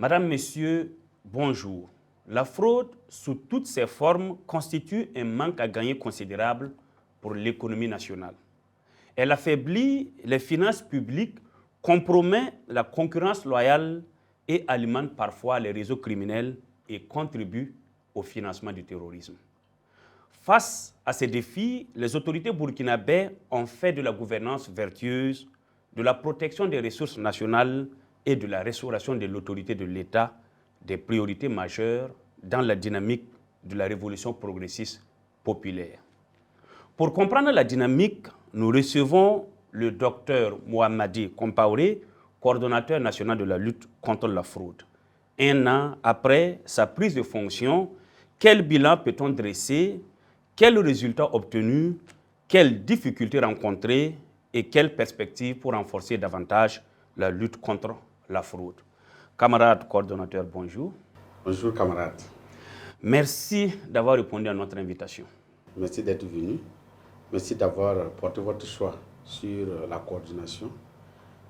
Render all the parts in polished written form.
Madame, Monsieur, bonjour. La fraude, sous toutes ses formes, constitue un manque à gagner considérable pour l'économie nationale. Elle affaiblit les finances publiques, compromet la concurrence loyale et alimente parfois les réseaux criminels et contribue au financement du terrorisme. Face à ces défis, les autorités burkinabées ont fait de la gouvernance vertueuse, de la protection des ressources nationales et de la restauration de l'autorité de l'État des priorités majeures dans la dynamique de la révolution progressiste populaire. Pour comprendre la dynamique, nous recevons le docteur Mohamadi Compaoré, coordonnateur national de la lutte contre la fraude. Un an après sa prise de fonction, quel bilan peut-on dresser? Quels résultats obtenus? Quelles difficultés rencontrées? Et quelles perspectives pour renforcer davantage la lutte contre la fraude? Camarade coordonnateur, bonjour. Bonjour camarade. Merci d'avoir répondu à notre invitation. Merci d'être venu. Merci d'avoir porté votre choix sur la coordination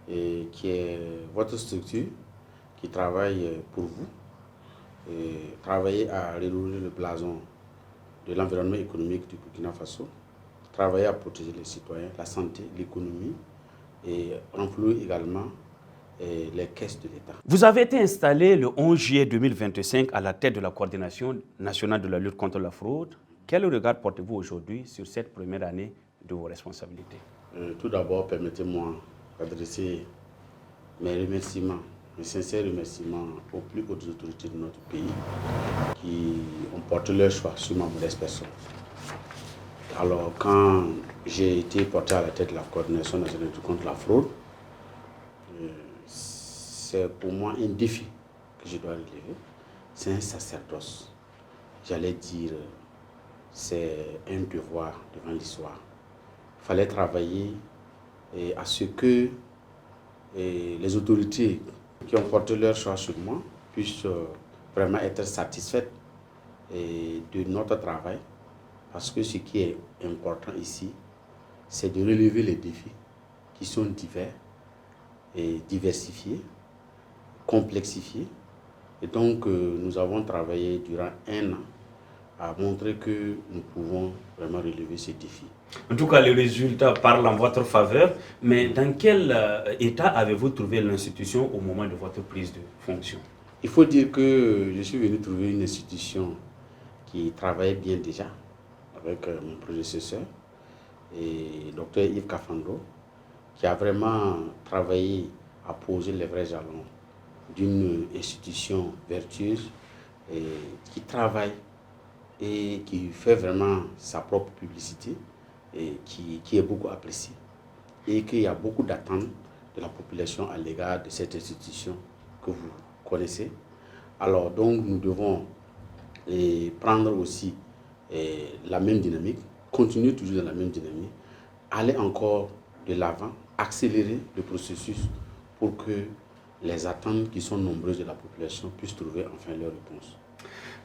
et qui est votre structure qui travaille pour vous et travailler à redoubler le blason de l'environnement économique du Burkina Faso, travailler à protéger les citoyens, la santé, l'économie et renflouer également les caisses de l'État. Vous avez été installé le 11 juillet 2025 à la tête de la coordination nationale de la lutte contre la fraude. Quel regard portez-vous aujourd'hui sur cette première année de vos responsabilités? Tout d'abord, permettez-moi d'adresser mes remerciements, mes sincères remerciements aux plus hautes autorités de notre pays qui ont porté leur choix sur ma modeste personne. Alors, quand j'ai été porté à la tête de la coordination nationale de lutte contre la fraude, c'est pour moi un défi que je dois relever. C'est un sacerdoce. J'allais dire, c'est un devoir devant l'histoire. Il fallait travailler à ce que les autorités qui ont porté leur choix sur moi puissent vraiment être satisfaites de notre travail. Parce que ce qui est important ici, c'est de relever les défis qui sont divers et diversifiés, complexifiés. Et donc, nous avons travaillé durant un an à montrer que nous pouvons vraiment relever ces défis. En tout cas, les résultats parlent en votre faveur, mais dans quel état avez-vous trouvé l'institution au moment de votre prise de fonction? Il faut dire que je suis venu trouver une institution qui travaillait bien déjà avec mon prédécesseur, et Dr Yves Kafando, qui a vraiment travaillé à poser les vrais jalons d'une institution vertueuse et qui travaille et qui fait vraiment sa propre publicité et qui est beaucoup appréciée et qu'il y a beaucoup d'attentes de la population à l'égard de cette institution que vous connaissez. Alors donc nous devons prendre aussi la même dynamique, continuer toujours dans la même dynamique, aller encore de l'avant, accélérer le processus pour que les attentes qui sont nombreuses de la population puissent trouver enfin leur réponse.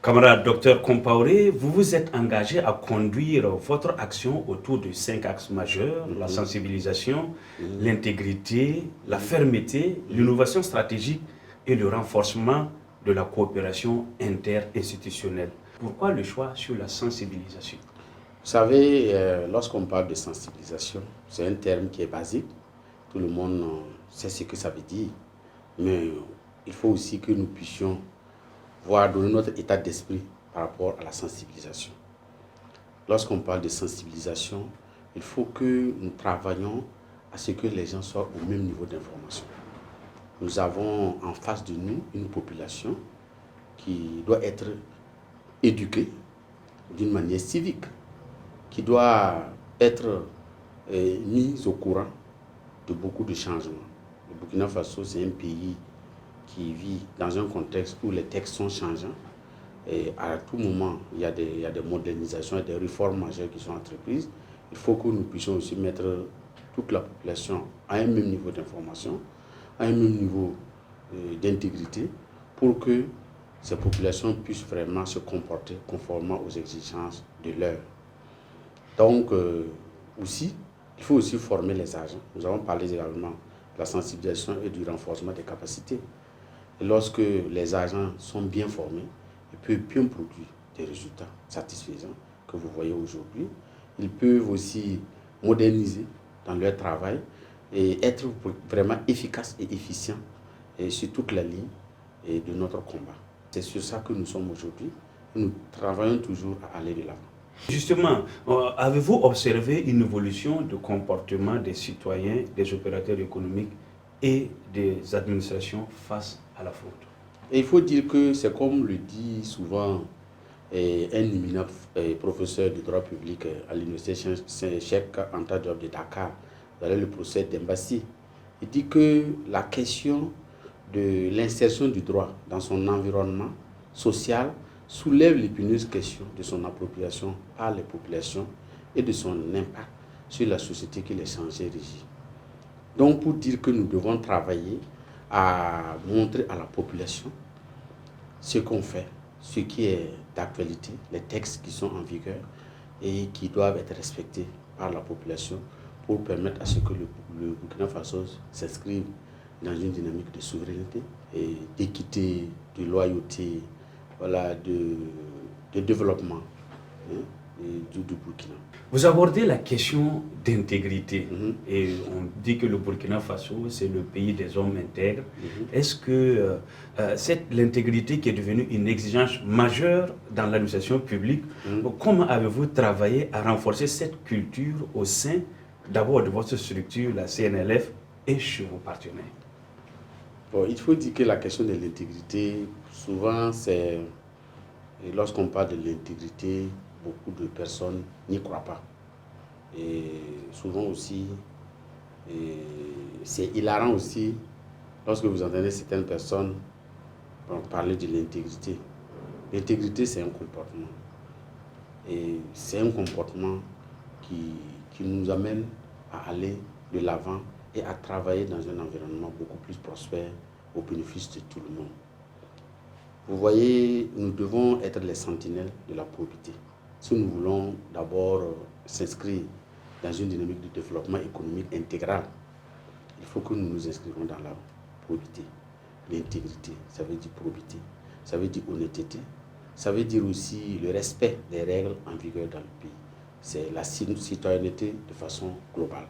Camarade docteur Compaoré, vous vous êtes engagé à conduire votre action autour de 5 axes majeurs, la sensibilisation, l'intégrité, la fermeté, l'innovation stratégique et le renforcement de la coopération interinstitutionnelle. Pourquoi le choix sur la sensibilisation? Vous savez, lorsqu'on parle de sensibilisation, c'est un terme qui est basique. Tout le monde sait ce que ça veut dire. Mais il faut aussi que nous puissions donner notre état d'esprit par rapport à la sensibilisation. Lorsqu'on parle de sensibilisation, il faut que nous travaillions à ce que les gens soient au même niveau d'information. Nous avons en face de nous une population qui doit être éduquée d'une manière civique, qui doit être mise au courant de beaucoup de changements. Le Burkina Faso, c'est un pays qui vit dans un contexte où les textes sont changeants et à tout moment, il y a des modernisations et des réformes majeures qui sont entreprises. Il faut que nous puissions aussi mettre toute la population à un même niveau d'information, à un même niveau d'intégrité pour que ces populations puissent vraiment se comporter conformément aux exigences de l'heure. Donc, aussi, il faut aussi former les agents. Nous avons parlé également de la sensibilisation et du renforcement des capacités. Et lorsque les agents sont bien formés, ils peuvent bien produire des résultats satisfaisants que vous voyez aujourd'hui. Ils peuvent aussi moderniser dans leur travail et être vraiment efficaces et efficients et sur toute la ligne de notre combat. C'est sur ça que nous sommes aujourd'hui. Nous travaillons toujours à aller de l'avant. Justement, avez-vous observé une évolution de comportement des citoyens, des opérateurs économiques et des administrations face à la fraude? Et il faut dire que c'est comme le dit souvent un éminent professeur de droit public à l'université Cheikh Anta Diop de Dakar, dans le procès d'Embassi. Il dit que la question de l'insertion du droit dans son environnement social soulève l'épineuse question de son appropriation par les populations et de son impact sur la société qu'il est censé régir. Donc pour dire que nous devons travailler à montrer à la population ce qu'on fait, ce qui est d'actualité, les textes qui sont en vigueur et qui doivent être respectés par la population pour permettre à ce que le Burkina Faso s'inscrive dans une dynamique de souveraineté et d'équité, de loyauté, voilà, de développement du Burkina. Vous abordez la question d'intégrité et on dit que le Burkina Faso, c'est le pays des hommes intègres. Est-ce que l'intégrité qui est devenue une exigence majeure dans l'administration publique, comment avez-vous travaillé à renforcer cette culture au sein d'abord de votre structure, la CNLF, et chez vos partenaires? Bon, il faut dire que la question de l'intégrité, souvent, lorsqu'on parle de l'intégrité, beaucoup de personnes n'y croient pas. Et souvent aussi, c'est hilarant aussi, lorsque vous entendez certaines personnes parler de l'intégrité. L'intégrité, c'est un comportement. Et c'est un comportement qui nous amène à aller de l'avant et à travailler dans un environnement beaucoup plus prospère au bénéfice de tout le monde. Vous voyez, nous devons être les sentinelles de la probité. Si nous voulons d'abord s'inscrire dans une dynamique de développement économique intégral, il faut que nous nous inscrivions dans la probité. L'intégrité, ça veut dire probité, ça veut dire honnêteté, ça veut dire aussi le respect des règles en vigueur dans le pays. C'est la citoyenneté de façon globale.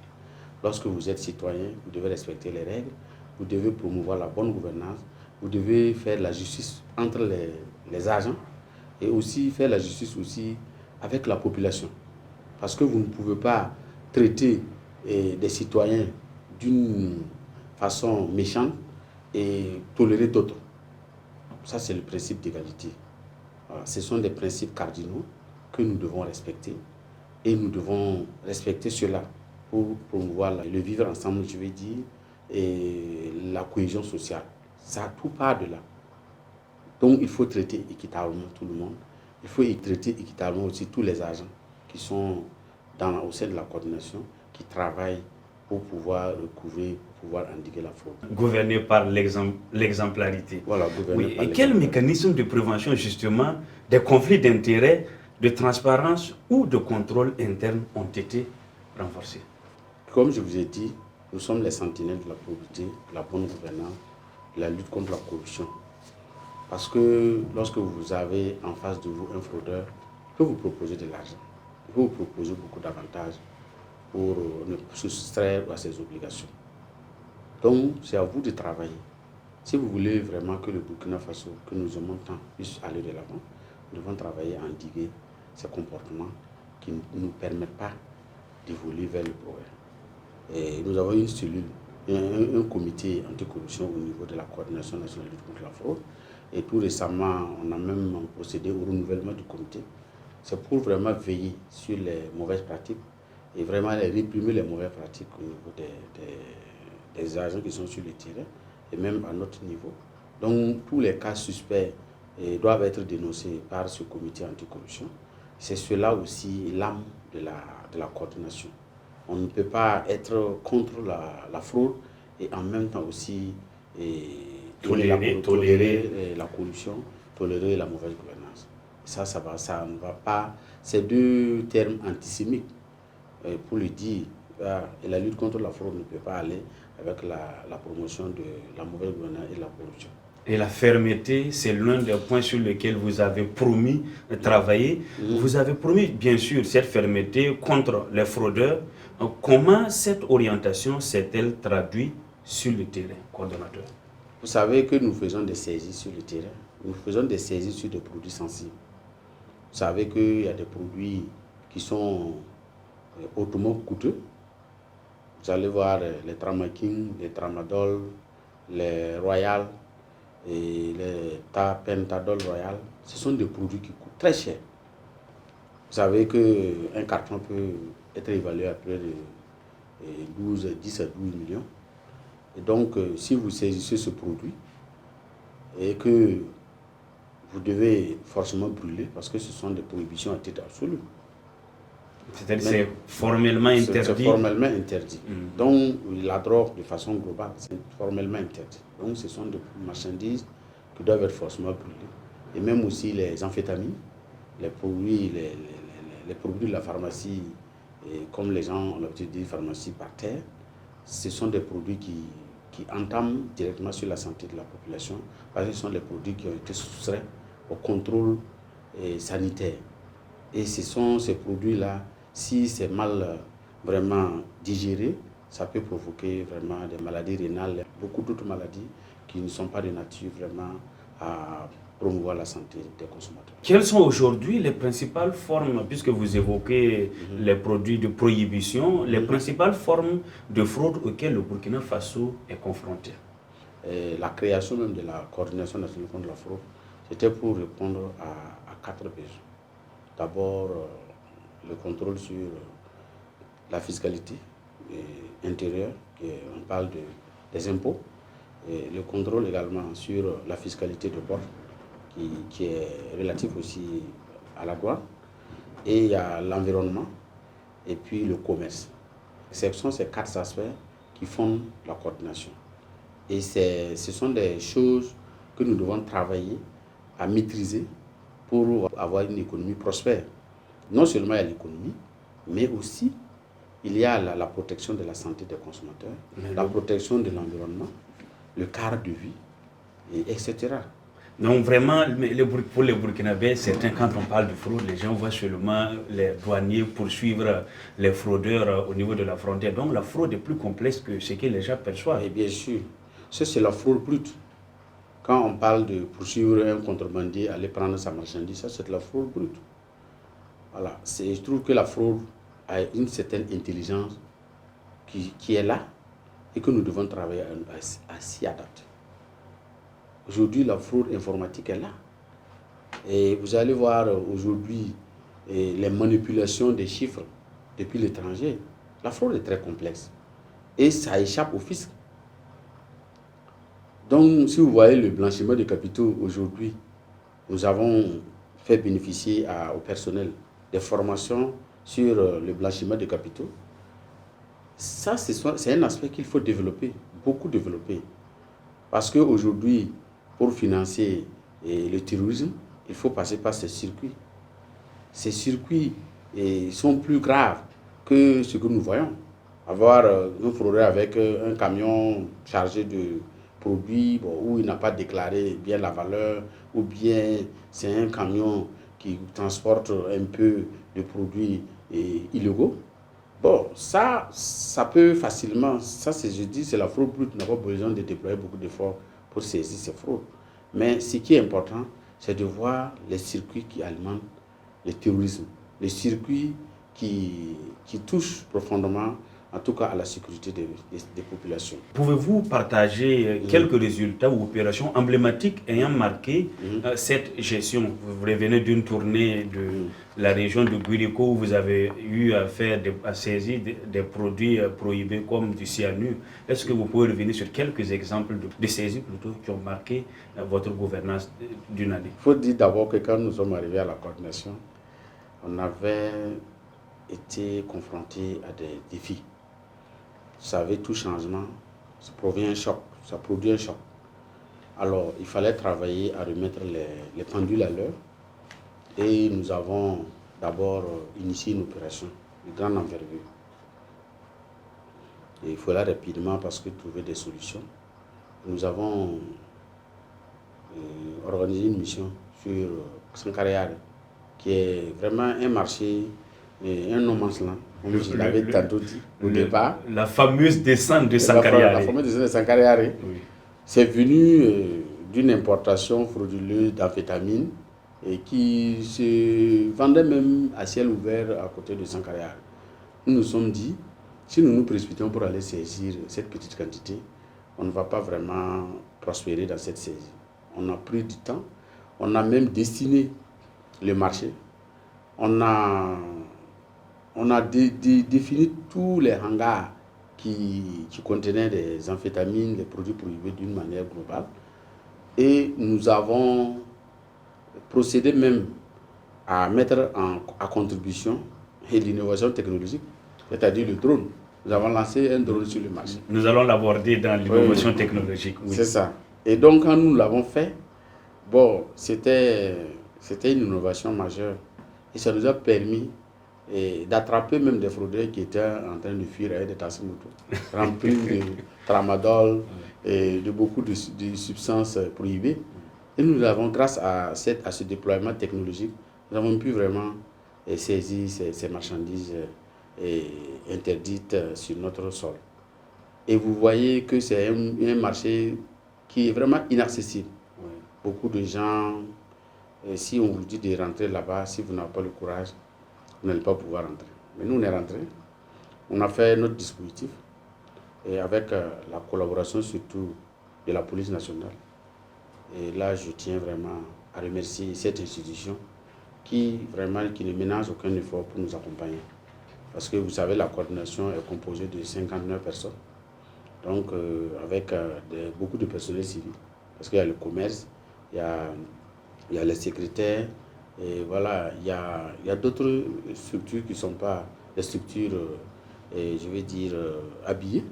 Lorsque vous êtes citoyen, vous devez respecter les règles, vous devez promouvoir la bonne gouvernance, vous devez faire la justice entre les agents et aussi faire la justice aussi avec la population. Parce que vous ne pouvez pas traiter des citoyens d'une façon méchante et tolérer d'autres. Ça, c'est le principe d'égalité. Voilà, ce sont des principes cardinaux que nous devons respecter et nous devons respecter cela pour promouvoir le vivre ensemble, je vais dire, et la cohésion sociale. Ça, tout part de là. Donc, il faut traiter équitablement tout le monde. Il faut traiter équitablement aussi tous les agents qui sont au sein de la coordination, qui travaillent pour pouvoir recouvrir, pour pouvoir endiguer la fraude. Gouverner par l'exemplarité. Voilà, gouverner par et quel mécanisme de prévention justement des conflits d'intérêts, de transparence ou de contrôle interne ont été renforcés? Comme je vous ai dit, nous sommes les sentinelles de la probité, de la bonne gouvernance, de la lutte contre la corruption. Parce que lorsque vous avez en face de vous un fraudeur, il peut vous proposer de l'argent, il peut vous proposer beaucoup d'avantages pour ne se soustraire à ses obligations. Donc, c'est à vous de travailler. Si vous voulez vraiment que le Burkina Faso, que nous aimons tant, puisse aller de l'avant, nous devons travailler à endiguer ces comportements qui ne nous permettent pas d'évoluer vers le progrès. Et nous avons une cellule, un comité anticorruption au niveau de la coordination nationale de lutte contre la fraude. Et tout récemment, on a même procédé au renouvellement du comité. C'est pour vraiment veiller sur les mauvaises pratiques et vraiment réprimer les mauvaises pratiques au niveau des agents qui sont sur le terrain et même à notre niveau. Donc, tous les cas suspects doivent être dénoncés par ce comité anticorruption. C'est cela aussi l'âme de la coordination. On ne peut pas être contre la fraude et en même temps aussi tolérer la corruption, tolérer la mauvaise gouvernance. Ça ne va pas. C'est deux termes antisémites. Pour le dire, et la lutte contre la fraude ne peut pas aller avec la promotion de la mauvaise gouvernance et la corruption. Et la fermeté, c'est l'un des points sur lesquels vous avez promis de travailler. Vous avez promis, bien sûr, cette fermeté contre les fraudeurs. Comment cette orientation s'est-elle traduite sur le terrain, coordonnateur? Vous savez que nous faisons des saisies sur le terrain. Nous faisons des saisies sur des produits sensibles. Vous savez qu'il y a des produits qui sont hautement coûteux. Vous allez voir les Tramaking, les Tramadol, les Royal et les Pentadol Royal. Ce sont des produits qui coûtent très cher. Vous savez qu'un carton peut être évalué à près de 10 à 12 millions. Et donc, si vous saisissez ce produit et que vous devez forcément brûler, parce que ce sont des prohibitions à titre absolu. C'est-à-dire c'est formellement interdit. C'est formellement interdit. Donc, la drogue, de façon globale, c'est formellement interdit. Donc, ce sont des marchandises qui doivent être forcément brûlées. Et même aussi les amphétamines, les produits de la pharmacie, comme les gens ont l'habitude de dire pharmacie par terre, ce sont des produits qui entament directement sur la santé de la population, parce que ce sont des produits qui ont été soustraits au contrôle sanitaire. Et ce sont ces produits-là, si c'est mal vraiment digéré, ça peut provoquer vraiment des maladies rénales, beaucoup d'autres maladies qui ne sont pas de nature vraiment à promouvoir la santé des consommateurs. Quelles sont aujourd'hui les principales formes, puisque vous évoquez les produits de prohibition, les principales formes de fraude auxquelles le Burkina Faso est confronté? La création même de la coordination nationale contre la fraude, c'était pour répondre à 4 besoins. D'abord, le contrôle sur la fiscalité intérieure, on parle des impôts, et le contrôle également sur la fiscalité de bord, qui est relatif aussi à la douane, et il y a l'environnement, et puis le commerce. Ce sont ces 4 aspects qui font la coordination. Et ce sont des choses que nous devons travailler à maîtriser pour avoir une économie prospère. Non seulement il y a l'économie, mais aussi il y a la protection de la santé des consommateurs, la protection de l'environnement, le cadre de vie, etc. Donc vraiment, pour les Burkinabés, certains, quand on parle de fraude, les gens voient seulement les douaniers poursuivre les fraudeurs au niveau de la frontière. Donc la fraude est plus complexe que ce que les gens perçoivent. Et bien sûr, ça c'est la fraude brute. Quand on parle de poursuivre un contrebandier, aller prendre sa marchandise, ça c'est de la fraude brute. Voilà. Je trouve que la fraude a une certaine intelligence qui est là et que nous devons travailler à s'y adapter. Aujourd'hui, la fraude informatique est là. Et vous allez voir aujourd'hui les manipulations des chiffres depuis l'étranger. La fraude est très complexe. Et ça échappe au fisc. Donc, si vous voyez le blanchiment de capitaux aujourd'hui, nous avons fait bénéficier au personnel des formations sur le blanchiment de capitaux. Ça, c'est un aspect qu'il faut développer, beaucoup développer. Parce qu'aujourd'hui, pour financer le terrorisme, il faut passer par ces circuits. Ces circuits sont plus graves que ce que nous voyons. Avoir un fraudeur avec un camion chargé de produits où il n'a pas déclaré bien la valeur, ou bien c'est un camion qui transporte un peu de produits illégaux. Bon, ça peut facilement, je dis, c'est la fraude brute, on n'a pas besoin de déployer beaucoup d'efforts pour saisir ces fraudes. Mais ce qui est important, c'est de voir les circuits qui alimentent le terrorisme, les circuits qui touchent profondément, en tout cas à la sécurité des populations. Pouvez-vous partager quelques résultats ou opérations emblématiques ayant marqué cette gestion? Vous revenez d'une tournée de la région de Guirico où vous avez eu à saisir des produits prohibés comme du cyanure. Est-ce que vous pouvez revenir sur quelques exemples de saisies plutôt qui ont marqué votre gouvernance d'une année? Il faut dire d'abord que quand nous sommes arrivés à la coordination, on avait été confrontés à des défis. Vous savez, tout changement, ça produit un choc. Alors, il fallait travailler à remettre les pendules à l'heure. Et nous avons d'abord initié une opération de grande envergure. Et il fallait rapidement, parce que trouver des solutions. Nous avons organisé une mission sur Sankarayare, qui est vraiment un marché, un no man's land, comme je l'avais tantôt dit au départ. La fameuse descente de La Sankarayare. fameuse descente de Sankarayare. Oui. C'est venu d'une importation frauduleuse d'amphétamines et qui se vendait même à ciel ouvert à côté de Sankarayare. Nous nous sommes dit, si nous nous précipitons pour aller saisir cette petite quantité, on ne va pas vraiment prospérer dans cette saisie. On a pris du temps, on a même destiné le marché, on a défini tous les hangars qui contenaient des amphétamines, des produits prohibés d'une manière globale. Et nous avons procédé même à mettre à contribution l'innovation technologique, c'est-à-dire le drone. Nous avons lancé un drone sur le marché. Nous allons l'aborder dans l'innovation technologique. Oui. C'est ça. Et donc, quand nous l'avons fait, bon, c'était une innovation majeure. Et ça nous a permis d'attraper même des fraudeurs qui étaient en train de fuir avec des tasses-motos, remplis de tramadol et de beaucoup de substances prohibées. Et nous avons, grâce à ce déploiement technologique, nous avons pu vraiment saisir ces marchandises interdites sur notre sol. Et vous voyez que c'est un marché qui est vraiment inaccessible. Oui. Beaucoup de gens, si on vous dit de rentrer là-bas, si vous n'avez pas le courage, vous n'allez pas pouvoir rentrer. Mais nous, on est rentrés. On a fait notre dispositif et avec la collaboration surtout de la police nationale. Et là, je tiens vraiment à remercier cette institution qui ne ménage aucun effort pour nous accompagner. Parce que vous savez, la coordination est composée de 59 personnes. Donc, avec beaucoup de personnel civil. Parce qu'il y a le commerce, il y a les secrétaires, et voilà, il y a d'autres structures qui ne sont pas des structures, je vais dire, habillées.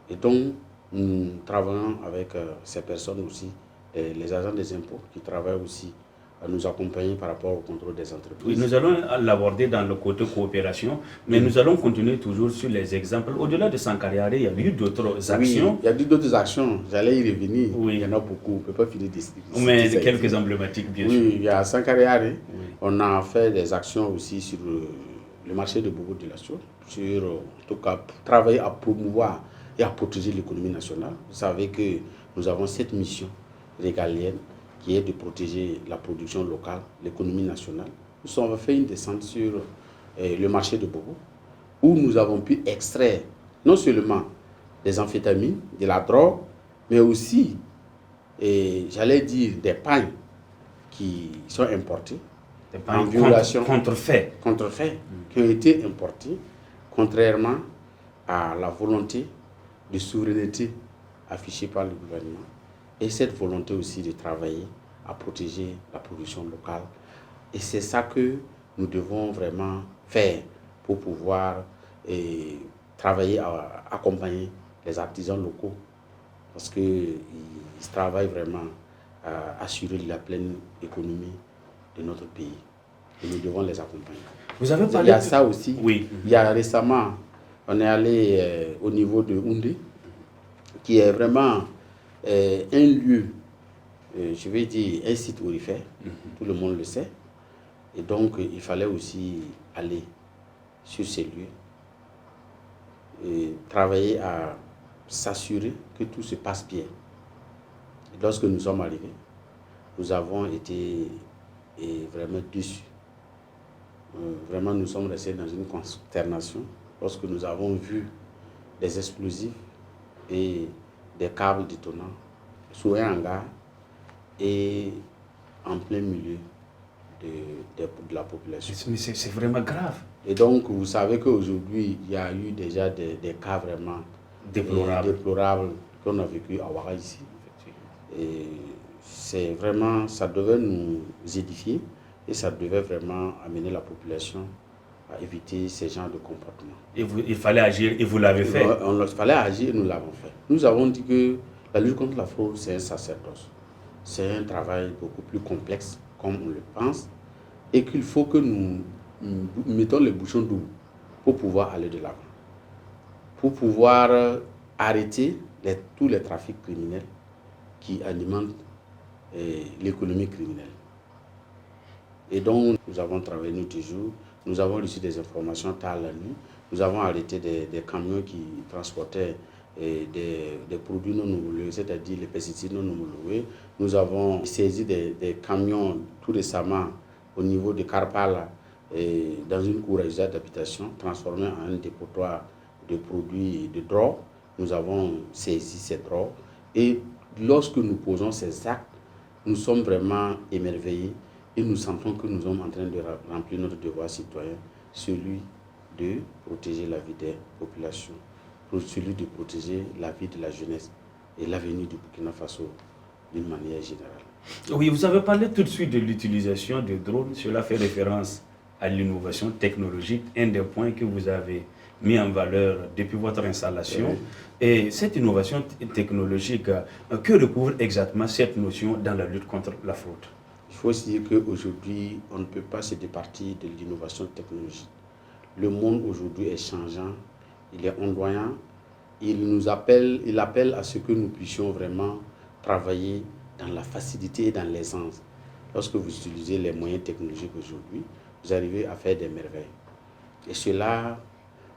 Et donc, nous travaillons avec ces personnes aussi, les agents des impôts qui travaillent aussi à nous accompagner par rapport au contrôle des entreprises. Oui, nous allons l'aborder dans le côté coopération, mais nous allons continuer toujours sur les exemples. Au-delà de Sankarayare, il y a eu d'autres actions. Oui, il y a eu d'autres actions, j'allais y revenir. Oui. Il y en a beaucoup, on ne peut pas finir de mais quelques emblématiques, bien sûr. Oui, il y a Sankarayare, on a fait des actions aussi sur le marché de Bobo de la Sur, en tout cas, travailler à promouvoir et à protéger l'économie nationale. Vous savez que nous avons cette mission régalienne qui est de protéger la production locale, l'économie nationale. Nous avons fait une descente sur le marché de Bobo, où nous avons pu extraire non seulement des amphétamines, de la drogue, mais aussi, j'allais dire, des pagnes qui sont importées, des pagnes en violation contrefaits, qui ont été importées, contrairement à la volonté de souveraineté affichée par le gouvernement. Et cette volonté aussi de travailler à protéger la production locale. Et c'est ça que nous devons vraiment faire pour pouvoir travailler à accompagner les artisans locaux. Parce qu'ils travaillent vraiment à assurer la pleine économie de notre pays. Et nous devons les accompagner. Vous avez parlé il y a ça aussi. Oui. Il y a récemment, on est allé au niveau de Houndé, qui est vraiment un lieu, je vais dire un site aurifère, tout le monde le sait. Et donc, il fallait aussi aller sur ces lieux et travailler à s'assurer que tout se passe bien. Et lorsque nous sommes arrivés, nous avons été vraiment déçus. Vraiment, nous sommes restés dans une consternation lorsque nous avons vu des explosifs et des câbles détonnants sous un hangar et en plein milieu de la population. Mais c'est vraiment grave. Et donc, vous savez qu'aujourd'hui, il y a eu déjà des cas vraiment déplorables qu'on a vécu à Ouaga ici. Et c'est vraiment, ça devait nous édifier et ça devait vraiment amener la population à éviter ce genre de comportement. Et il fallait agir et vous l'avez fait. Il fallait agir et nous l'avons fait. Nous avons dit que la lutte contre la fraude, c'est un sacerdoce. C'est un travail beaucoup plus complexe, comme on le pense, et qu'il faut que nous mettons les bouchons doubles pour pouvoir aller de l'avant, pour pouvoir arrêter tous les trafics criminels qui alimentent l'économie criminelle. Et donc, nous avons travaillé nous toujours, nous avons reçu des informations tard la nuit, nous avons arrêté des camions qui transportaient des produits non homologués, c'est-à-dire les pesticides non homologués. Nous avons saisi des camions tout récemment au niveau de Karpala, dans une cour à usage d'habitation, transformés en un dépotoir de produits de drogue. Nous avons saisi ces drogues et lorsque nous posons ces actes, nous sommes vraiment émerveillés et nous sentons que nous sommes en train de remplir notre devoir citoyen, celui de protéger la vie des populations, celui de protéger la vie de la jeunesse et l'avenir du Burkina Faso d'une manière générale. Oui, vous avez parlé tout de suite de l'utilisation des drones. Cela fait référence à l'innovation technologique, un des points que vous avez mis en valeur depuis votre installation. Oui. Et cette innovation technologique, que recouvre exactement cette notion dans la lutte contre la fraude? Il faut aussi dire qu'aujourd'hui, on ne peut pas se départir de l'innovation technologique. Le monde aujourd'hui est changeant, il est ondoyant, il appelle à ce que nous puissions vraiment travailler dans la facilité et dans l'aisance. Lorsque vous utilisez les moyens technologiques aujourd'hui, vous arrivez à faire des merveilles. Et cela,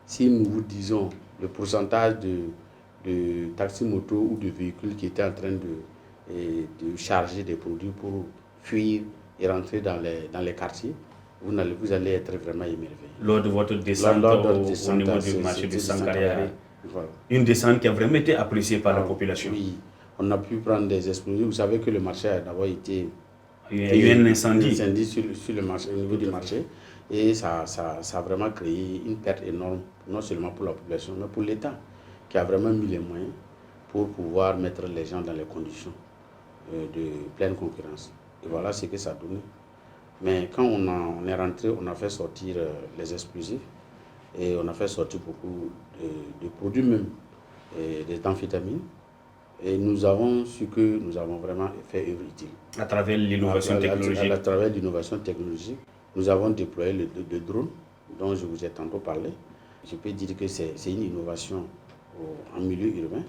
si nous vous disons le pourcentage de taxis-motos ou de véhicules qui étaient en train de charger des produits pour fuir et rentrer dans les quartiers, vous allez être vraiment émerveillé. Lors de votre descente, au niveau du marché de Sankaré, voilà. Une descente qui a vraiment été appréciée par la population. Oui, on a pu prendre des explosifs. Vous savez que le marché a d'abord été... Il y a eu un incendie. Sur le marché, au niveau du marché. Et ça a vraiment créé une perte énorme, non seulement pour la population, mais pour l'État, qui a vraiment mis les moyens pour pouvoir mettre les gens dans les conditions de pleine concurrence. Et voilà ce que ça a donné. Mais quand on est rentré, on a fait sortir les explosifs et on a fait sortir beaucoup de produits même, des amphétamines. Et nous avons su que nous avons vraiment fait œuvre utile. À travers l'innovation technologique. À travers l'innovation technologique, nous avons déployé le drone dont je vous ai tantôt parlé. Je peux dire que c'est une innovation en milieu urbain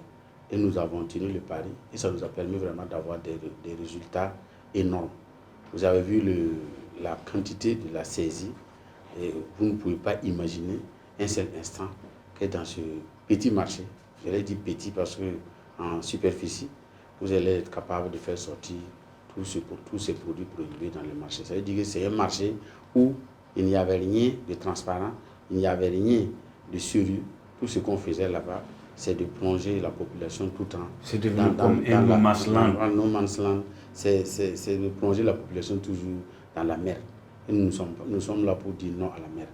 et nous avons tenu le pari et ça nous a permis vraiment d'avoir des résultats énormes. Vous avez vu la quantité de la saisie et vous ne pouvez pas imaginer un seul instant que dans ce petit marché, je l'ai dit petit parce que en superficie, vous allez être capable de faire sortir tous ces produits prohibés dans le marché. Ça veut dire que c'est un marché où il n'y avait rien de transparent, il n'y avait rien de sérieux. Tout ce qu'on faisait là-bas, c'est de plonger la population tout le temps. C'est devenu comme un no man's land. No man's land. C'est de plonger la population toujours dans la merde. Et nous sommes là pour dire non à la merde.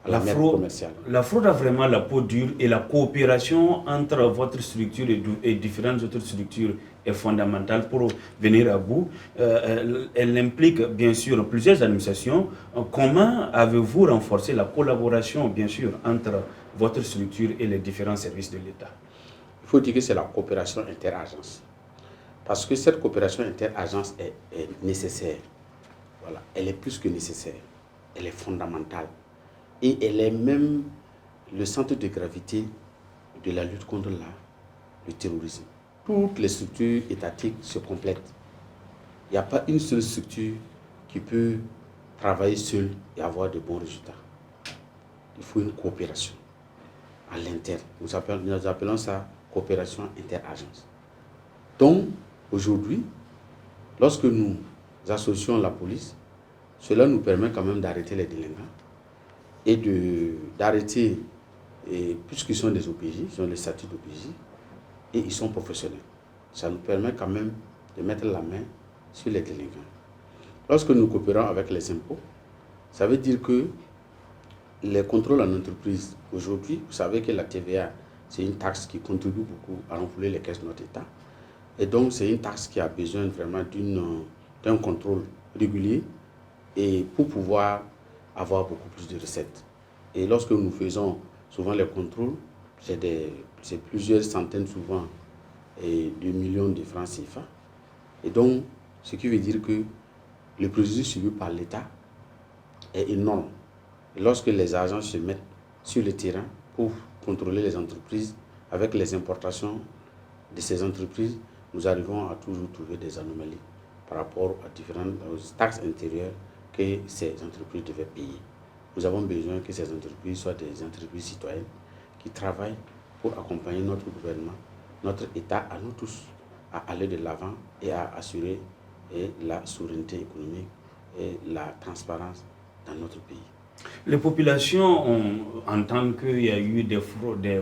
La fraude a vraiment la peau dure et la coopération entre votre structure et différentes autres structures est fondamentale pour venir à bout. Elle implique bien sûr plusieurs administrations. Comment avez-vous renforcé la collaboration bien sûr entre votre structure et les différents services de l'État? Il faut dire que c'est la coopération inter-agence. Parce que cette coopération inter-agence est nécessaire. Voilà, elle est plus que nécessaire. Elle est fondamentale. Et elle est même le centre de gravité de la lutte contre le terrorisme. Toutes les structures étatiques se complètent. Il n'y a pas une seule structure qui peut travailler seule et avoir de bons résultats. Il faut une coopération à l'interne. Nous appelons ça coopération inter-agence. Donc, aujourd'hui, lorsque nous associons la police, cela nous permet quand même d'arrêter les délinquants et d'arrêter, puisqu'ils sont des OPJ, ils ont le statut d'OPJ, et ils sont professionnels. Ça nous permet quand même de mettre la main sur les délinquants. Lorsque nous coopérons avec les impôts, ça veut dire que les contrôles en entreprise, aujourd'hui, vous savez que la TVA, c'est une taxe qui contribue beaucoup à renflouer les caisses de notre État. Et donc, c'est une taxe qui a besoin vraiment d'un contrôle régulier et pour pouvoir avoir beaucoup plus de recettes. Et lorsque nous faisons souvent les contrôles, c'est plusieurs centaines souvent de millions de francs CFA. Et donc, ce qui veut dire que le processus suivi par l'État est énorme. Et lorsque les agents se mettent sur le terrain pour contrôler les entreprises, avec les importations de ces entreprises, nous arrivons à toujours trouver des anomalies par rapport à différentes taxes intérieures que ces entreprises devaient payer. Nous avons besoin que ces entreprises soient des entreprises citoyennes qui travaillent pour accompagner notre gouvernement, notre État, à nous tous, à aller de l'avant et à assurer la souveraineté économique et la transparence dans notre pays. Les populations entendent qu'il y a eu des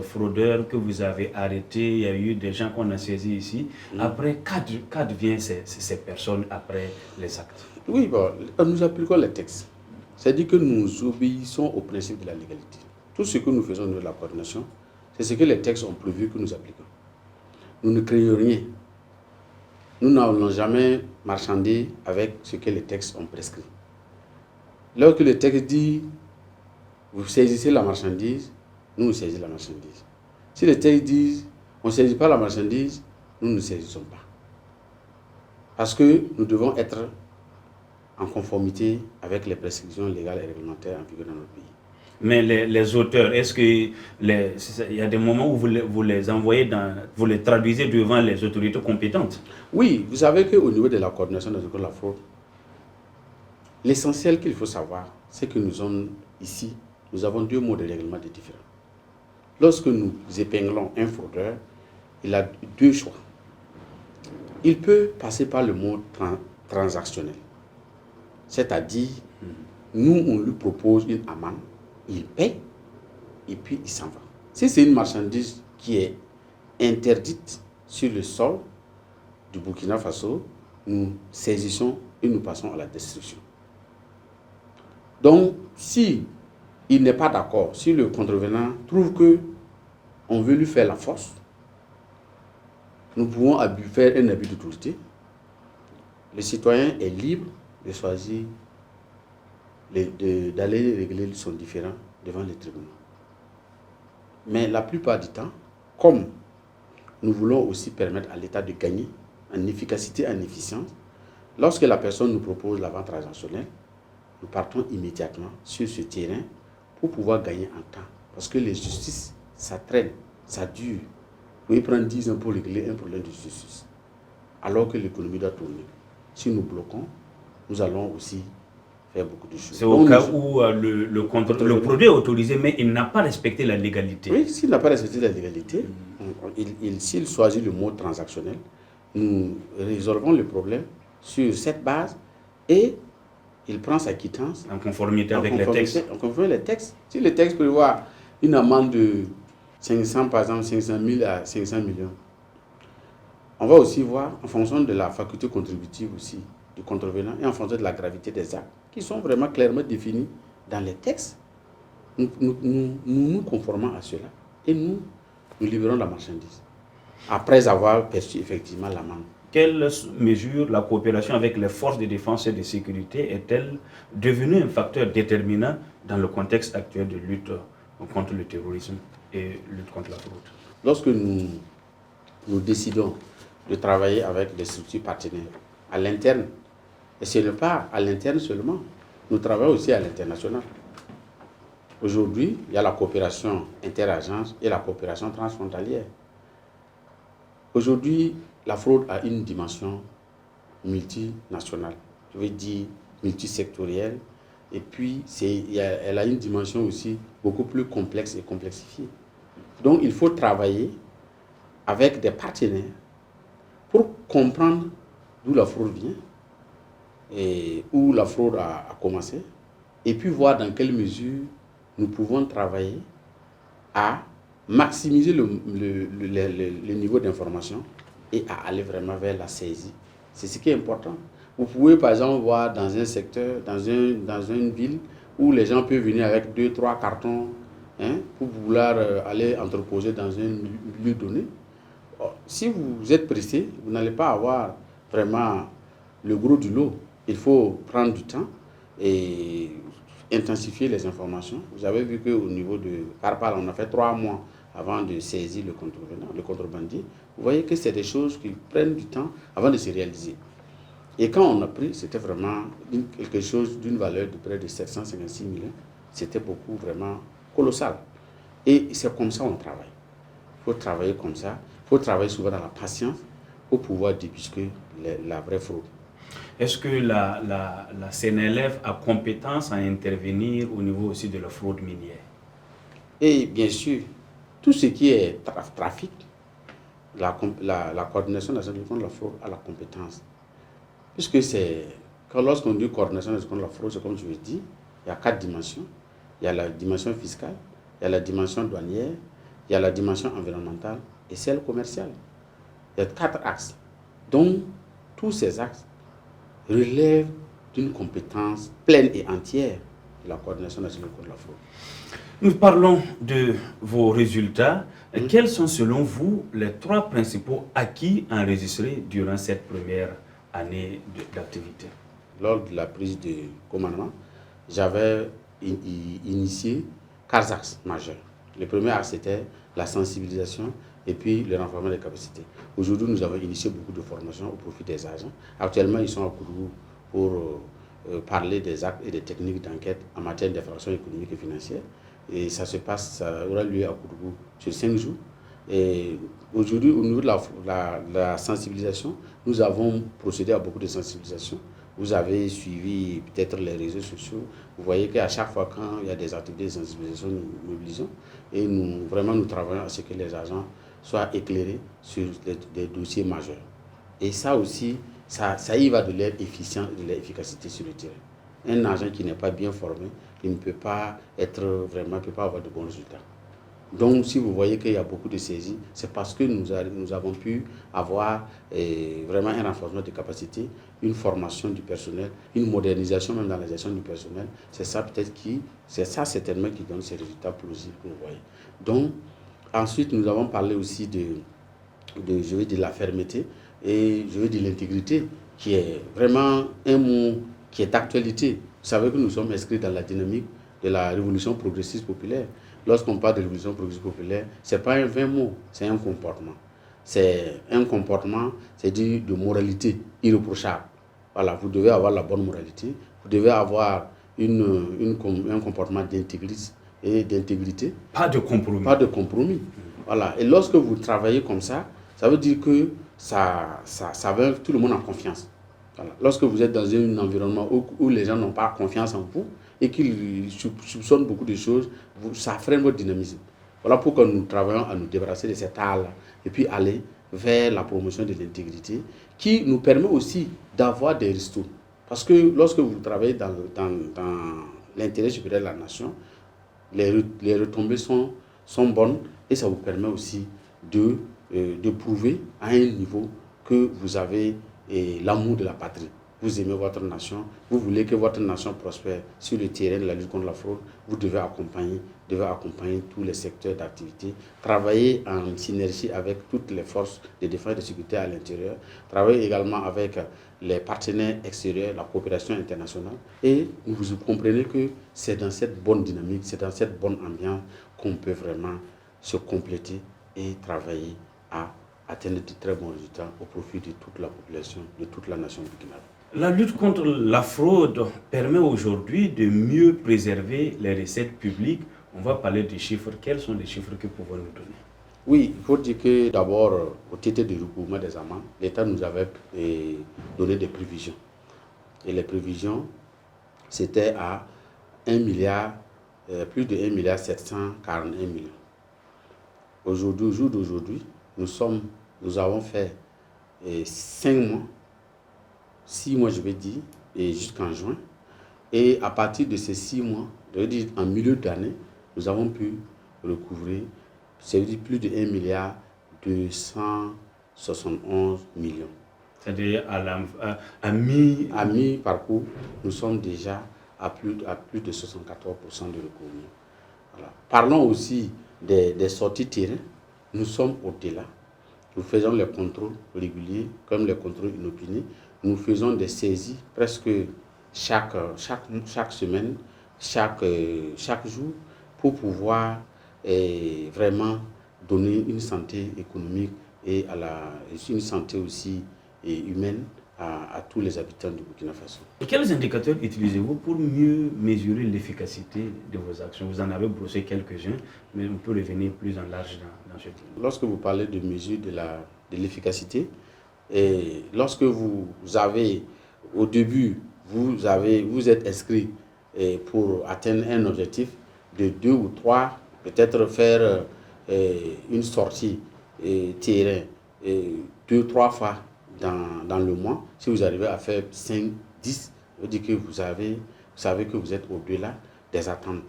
fraudeurs que vous avez arrêtés, il y a eu des gens qu'on a saisis ici. Après, qu'advient ces personnes après les actes? Oui, bon, nous appliquons les textes. C'est-à-dire que nous obéissons au principe de la légalité. Tout ce que nous faisons de la coordination, c'est ce que les textes ont prévu que nous appliquons. Nous ne craignons rien. Nous n'allons jamais marchander avec ce que les textes ont prescrit. Lorsque le texte dit, vous saisissez la marchandise, nous saisissons la marchandise. Si le texte dit, on ne saisit pas la marchandise, nous ne saisissons pas. Parce que nous devons être en conformité avec les prescriptions légales et réglementaires en vigueur dans notre pays. Mais les auteurs, est-ce qu'il y a des moments où vous les envoyez, vous les traduisez devant les autorités compétentes? Oui, vous savez qu'au niveau de la coordination de la fraude, l'essentiel qu'il faut savoir, c'est que nous avons deux modes de règlement différents. Lorsque nous épinglons un fraudeur, il a deux choix. Il peut passer par le mode transactionnel. C'est-à-dire, nous, on lui propose une amende, il paie, et puis il s'en va. Si c'est une marchandise qui est interdite sur le sol du Burkina Faso, nous saisissons et nous passons à la destruction. Donc, si il n'est pas d'accord, si le contrevenant trouve qu'on veut lui faire la force, nous pouvons faire un abus d'autorité. Le citoyen est libre de choisir d'aller régler son différend devant les tribunaux. Mais la plupart du temps, comme nous voulons aussi permettre à l'État de gagner en efficacité, en efficience, lorsque la personne nous propose la vente transactionnelle, nous partons immédiatement sur ce terrain pour pouvoir gagner en temps. Parce que les justices, ça traîne, ça dure. Vous pouvez prendre 10 ans pour régler un problème de justice, alors que l'économie doit tourner. Si nous bloquons, nous allons aussi faire beaucoup de choses. C'est au cas où le produit est autorisé, mais il n'a pas respecté la légalité. Oui, s'il n'a pas respecté la légalité, s'il choisit le mot transactionnel, nous résolvons le problème sur cette base et il prend sa quittance. En conformité avec les textes. En conformité avec les textes. Si le texte prévoit une amende de 500, par exemple, 500 000 à 500 millions, on va aussi voir, en fonction de la faculté contributive aussi du contrevenant et en fonction de la gravité des actes, qui sont vraiment clairement définis dans les textes, nous conformons à cela et nous libérons la marchandise, après avoir perçu effectivement l'amende. Quelle mesure la coopération avec les forces de défense et de sécurité est-elle devenue un facteur déterminant dans le contexte actuel de lutte contre le terrorisme et lutte contre la fraude? Lorsque nous décidons de travailler avec des structures partenaires à l'interne, et ce n'est pas à l'interne seulement, nous travaillons aussi à l'international. Aujourd'hui, il y a la coopération interagence et la coopération transfrontalière. Aujourd'hui, la fraude a une dimension multinationale, je veux dire multisectorielle, et puis elle a une dimension aussi beaucoup plus complexe et complexifiée. Donc il faut travailler avec des partenaires pour comprendre d'où la fraude vient et où la fraude a commencé, et puis voir dans quelle mesure nous pouvons travailler à maximiser le niveau d'information et à aller vraiment vers la saisie. C'est ce qui est important. Vous pouvez par exemple voir dans un secteur, dans une ville, où les gens peuvent venir avec 2-3 cartons pour vouloir aller entreposer dans un lieu donné. Si vous êtes pressé, vous n'allez pas avoir vraiment le gros du lot. Il faut prendre du temps et intensifier les informations. Vous avez vu qu'au niveau de Carpal, on a fait 3 mois avant de saisir le contrevenant, le contrebandier. Vous voyez que c'est des choses qui prennent du temps avant de se réaliser. Et quand on a pris, c'était vraiment quelque chose d'une valeur de près de 756 millions. C'était beaucoup, vraiment colossal. Et c'est comme ça qu'on travaille. Il faut travailler comme ça. Il faut travailler souvent dans la patience pour pouvoir débusquer la vraie fraude. Est-ce que la CNLF a compétence à intervenir au niveau aussi de la fraude minière? Et bien sûr, tout ce qui est trafic, la coordination nationale contre la fraude a la compétence. Puisque lorsqu'on dit coordination nationale contre la fraude, c'est comme je l'ai dit, il y a 4 dimensions. Il y a la dimension fiscale, il y a la dimension douanière, il y a la dimension environnementale et celle commerciale. Il y a 4 axes. Donc, tous ces axes relèvent d'une compétence pleine et entière de la coordination nationale contre la fraude. Nous parlons de vos résultats. Quels sont selon vous les 3 principaux acquis enregistrés durant cette première année d'activité? Lors de la prise de commandement, j'avais initié 4 axes majeurs. Le premier axe, c'était la sensibilisation et puis le renforcement des capacités. Aujourd'hui, nous avons initié beaucoup de formations au profit des agents. Actuellement, ils sont à Koudougou pour parler des actes et des techniques d'enquête en matière d'infractions économiques et financières. Et ça aura lieu à Koudougou sur 5 jours. Et aujourd'hui, au niveau de la sensibilisation, nous avons procédé à beaucoup de sensibilisation. Vous avez suivi peut-être les réseaux sociaux. Vous voyez qu'à chaque fois quand il y a des activités de sensibilisation, nous mobilisons. Et nous travaillons à ce que les agents soient éclairés sur des dossiers majeurs. Et ça aussi, ça y va de leur efficience et de leur efficacité sur le terrain. Un agent qui n'est pas bien formé, il ne peut pas avoir de bons résultats. Donc, si vous voyez qu'il y a beaucoup de saisies, c'est parce que nous avons pu avoir vraiment un renforcement de capacité, une formation du personnel, une modernisation même dans la gestion du personnel. C'est ça certainement qui donne ces résultats plausibles que vous voyez. Donc, ensuite, nous avons parlé aussi de la fermeté et de l'intégrité, qui est vraiment un mot qui est d'actualité. Vous savez que nous sommes inscrits dans la dynamique de la révolution progressiste populaire. Lorsqu'on parle de révolution progressiste populaire, ce n'est pas un vain mot, c'est un comportement. C'est un comportement, c'est dit de moralité irréprochable. Voilà, vous devez avoir la bonne moralité, vous devez avoir un comportement d'intégrité. Pas de compromis. Pas de compromis. Voilà. Et lorsque vous travaillez comme ça veut dire que ça veut tout le monde en confiance. Voilà. Lorsque vous êtes dans un environnement où les gens n'ont pas confiance en vous et qu'ils soupçonnent beaucoup de choses, ça freine votre dynamisme. Voilà pourquoi nous travaillons à nous débarrasser de cet art-là et puis aller vers la promotion de l'intégrité qui nous permet aussi d'avoir des restos. Parce que lorsque vous travaillez dans l'intérêt supérieur de la nation, les retombées sont bonnes et ça vous permet aussi de prouver à un niveau que vous avez l'amour de la patrie. Vous aimez votre nation, vous voulez que votre nation prospère sur le terrain de la lutte contre la fraude, vous devez accompagner tous les secteurs d'activité, travailler en synergie avec toutes les forces de défense et de sécurité à l'intérieur, travailler également avec les partenaires extérieurs, la coopération internationale. Et vous comprenez que c'est dans cette bonne dynamique, c'est dans cette bonne ambiance qu'on peut vraiment se compléter et travailler à atteindre de très bons résultats au profit de toute la population, de toute la nation burkinabé. La lutte contre la fraude permet aujourd'hui de mieux préserver les recettes publiques. On va parler des chiffres. Quels sont les chiffres que pouvons nous donner? Oui, il faut dire que d'abord, au titre du recouvrement des amendes, l'État nous avait donné des prévisions. Et les prévisions, c'était à 1 milliard, plus de 1 milliard 741 millions. Aujourd'hui, au jour d'aujourd'hui, nous avons fait 5 mois, 6 mois je vais dire, et jusqu'en juin. Et à partir de ces 6 mois, je veux dire en milieu d'année, nous avons pu recouvrer, c'est-à-dire plus de 1 milliard 271 millions. C'est-à-dire à mi-parcours, nous sommes déjà à plus de 74% de recouvrement. Voilà. Parlons aussi des sorties terrain. Nous sommes au-delà. Nous faisons les contrôles réguliers, comme les contrôles inopinés. Nous faisons des saisies presque chaque semaine, chaque jour, pour pouvoir vraiment donner une santé économique et une santé aussi humaine à tous les habitants du Burkina Faso. Et quels indicateurs utilisez-vous pour mieux mesurer l'efficacité de vos actions? Vous en avez brossé quelques-uns, mais on peut revenir plus en large dans ce thème. Lorsque vous parlez de mesure de l'efficacité, et lorsque vous avez au début, vous êtes inscrit pour atteindre un objectif de 2 ou 3, peut-être faire une sortie terrain 2-3 fois dans le mois. Si vous arrivez à faire 5, 10, ça veut dire que vous savez que vous êtes au-delà des attentes.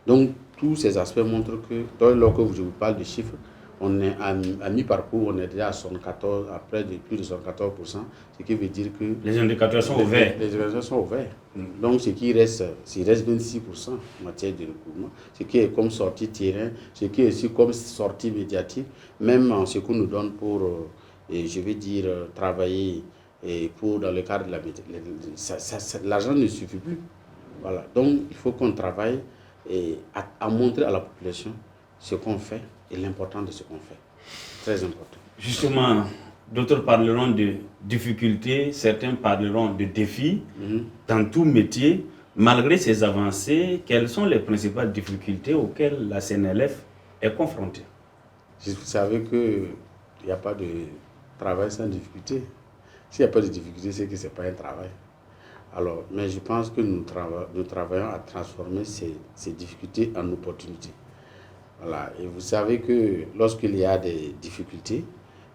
Donc, tous ces aspects montrent que, lorsque je vous parle de chiffres, on est à mi-parcours, on est déjà à 74, à près de plus de 74%, ce qui veut dire que les indicateurs sont ouverts. Les indicateurs sont ouverts. Donc, ce qui reste, il reste 26% en matière de recouvrement, ce qui est comme sortie terrain, ce qui est aussi comme sortie médiatique, même ce qu'on nous donne pour, je vais dire, travailler pour dans le cadre de la médiation. L'argent ne suffit plus. Voilà. Donc, il faut qu'on travaille à montrer à la population ce qu'on fait et l'importance de ce qu'on fait. Très important. Justement, d'autres parleront de difficultés, certains parleront de défis. Dans tout métier, malgré ces avancées, quelles sont les principales difficultés auxquelles la CNLF est confrontée? Vous savez qu'il n'y a pas de travail sans difficulté. S'il n'y a pas de difficulté, c'est que ce n'est pas un travail. Alors, mais je pense que nous travaillons à transformer ces difficultés en opportunités. Voilà. Et vous savez que lorsqu'il y a des difficultés,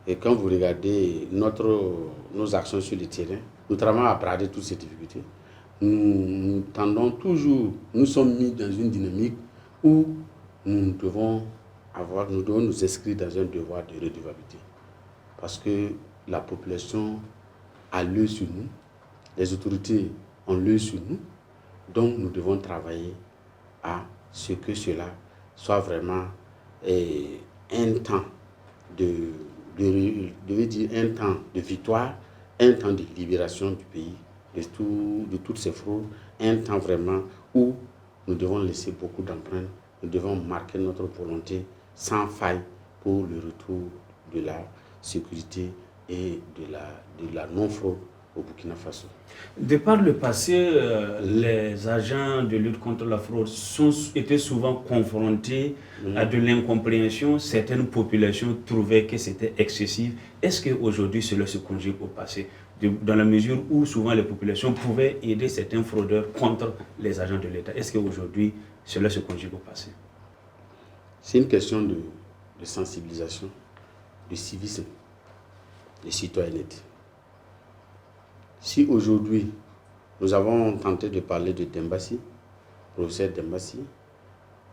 et quand vous regardez nos actions sur le terrain, nous travaillons à brader toutes ces difficultés. Nous tendons toujours, nous sommes mis dans une dynamique où nous devons nous inscrire dans un devoir de redevabilité. Parce que la population a l'œil sur nous, les autorités ont l'œil sur nous, donc nous devons travailler à ce que cela soit vraiment un temps un temps de victoire, un temps de libération du pays, de toutes ces fraudes, un temps vraiment où nous devons laisser beaucoup d'empreintes, nous devons marquer notre volonté sans faille pour le retour de la sécurité et de la non-fraude au Burkina Faso. De par le passé, les agents de lutte contre la fraude étaient souvent confrontés à de l'incompréhension. Certaines populations trouvaient que c'était excessif. Est-ce qu'aujourd'hui cela se conjugue au passé, dans la mesure où souvent les populations pouvaient aider certains fraudeurs contre les agents de l'État? Est-ce qu'aujourd'hui cela se conjugue au passé? C'est une question de sensibilisation, de civisme, de citoyenneté. Si aujourd'hui, nous avons tenté de parler de Dembassi, professeur Dembassi,